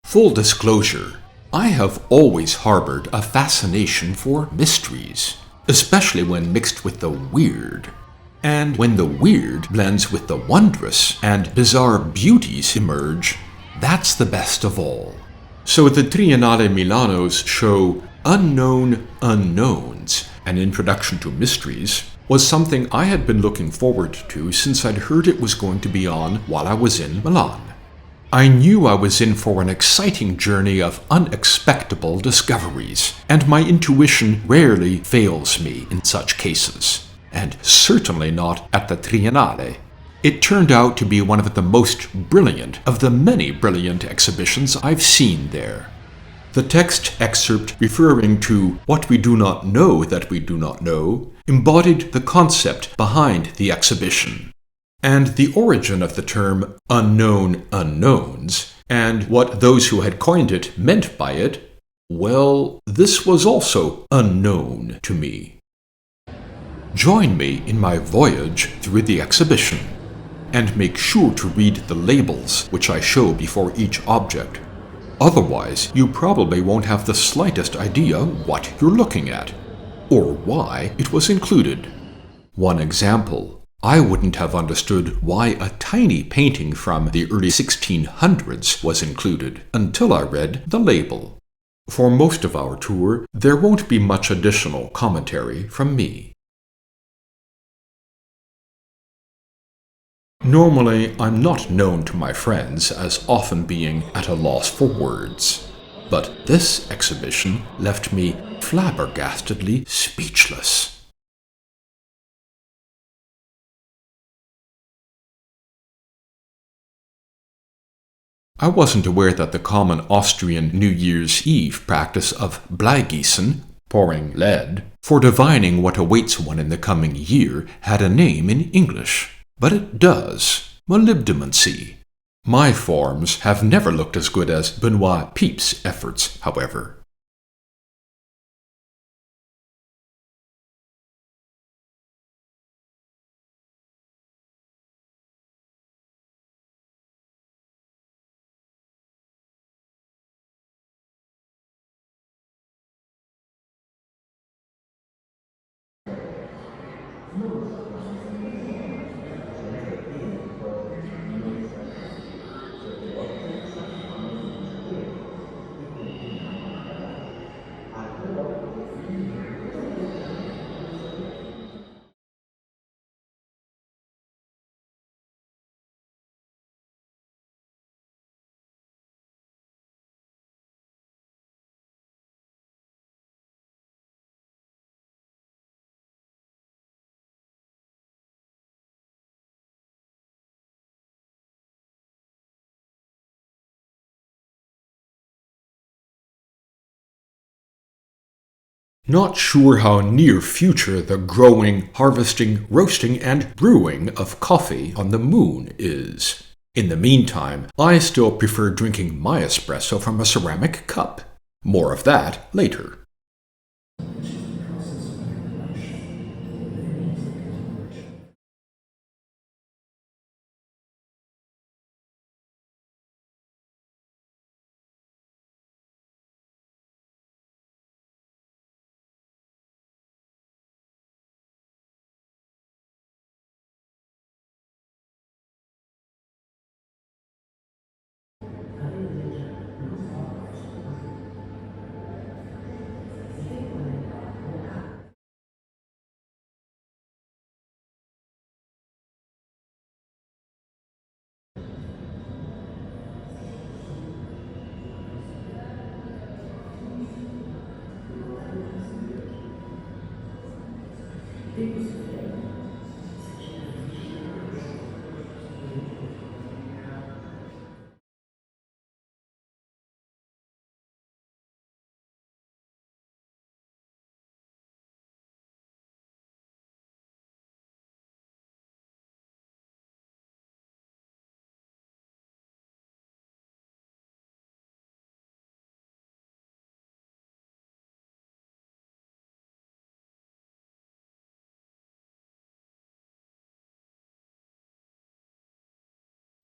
Full disclosure, I have always harbored a fascination for mysteries, especially when mixed with the weird. And when the weird blends with the wondrous and bizarre beauties emerge, that's the best of all. So the Triennale Milano's show Unknown Unknowns, an introduction to mysteries, was something I had been looking forward to since I'd heard it was going to be on while I was in Milan. I knew I was in for an exciting journey of unexpected discoveries, and my intuition rarely fails me in such cases, and certainly not at the Triennale. It turned out to be one of the most brilliant of the many brilliant exhibitions I've seen there. The text excerpt referring to what we do not know that we do not know embodied the concept behind the exhibition. And the origin of the term unknown unknowns, and what those who had coined it meant by it, well, this was also unknown to me. Join me in my voyage through the exhibition, and make sure to read the labels which I show before each object. Otherwise, you probably won't have the slightest idea what you're looking at, or why it was included. One example. I wouldn't have understood why a tiny painting from the early 1600s was included until I read the label. For most of our tour, there won't be much additional commentary from me. Normally, I'm not known to my friends as often being at a loss for words, but this exhibition left me flabbergastedly speechless. I wasn't aware that the common Austrian New Year's Eve practice of Bleigießen, pouring lead, for divining what awaits one in the coming year had a name in English. But it does. Molybdency. My forms have never looked as good as Benoit Pepys' efforts, however. Not sure how near future the growing, harvesting, roasting, and brewing of coffee on the moon is. In the meantime, I still prefer drinking my espresso from a ceramic cup. More of that later.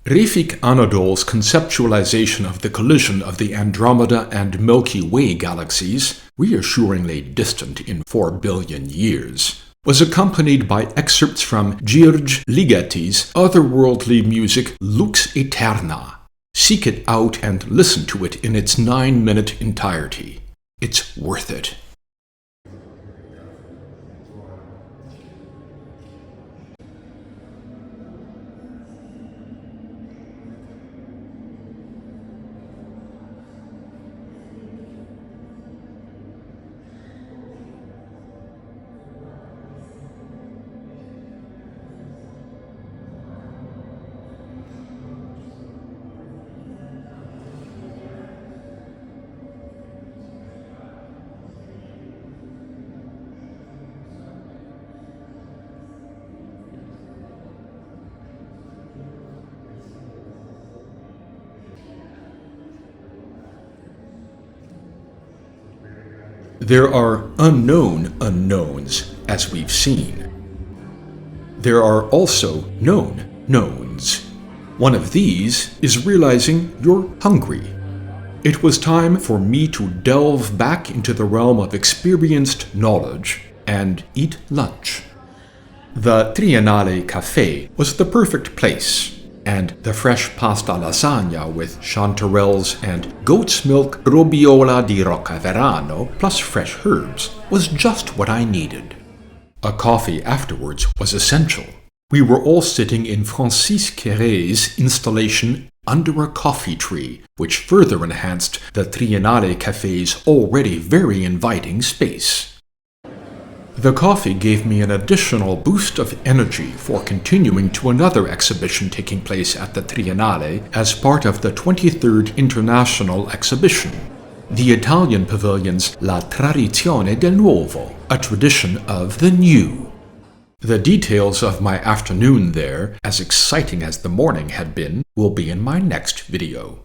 Refik Anadol's conceptualization of the collision of the Andromeda and Milky Way galaxies, reassuringly distant in 4 billion years, was accompanied by excerpts from György Ligetti's otherworldly music Lux Aeterna. Seek it out and listen to it in its 9-minute entirety. It's worth it. There are unknown unknowns, as we've seen. There are also known knowns. One of these is realizing you're hungry. It was time for me to delve back into the realm of experienced knowledge and eat lunch. The Triennale Café was the perfect place, and the fresh pasta lasagna with chanterelles and goat's milk robiola di roccaverano plus fresh herbs was just what I needed. A coffee afterwards was essential. We were all sitting in Francis Quéret's installation under a coffee tree, which further enhanced the Triennale Café's already very inviting space. The coffee gave me an additional boost of energy for continuing to another exhibition taking place at the Triennale as part of the 23rd International Exhibition, the Italian pavilion's La Tradizione del Nuovo, a tradition of the new. The details of my afternoon there, as exciting as the morning had been, will be in my next video.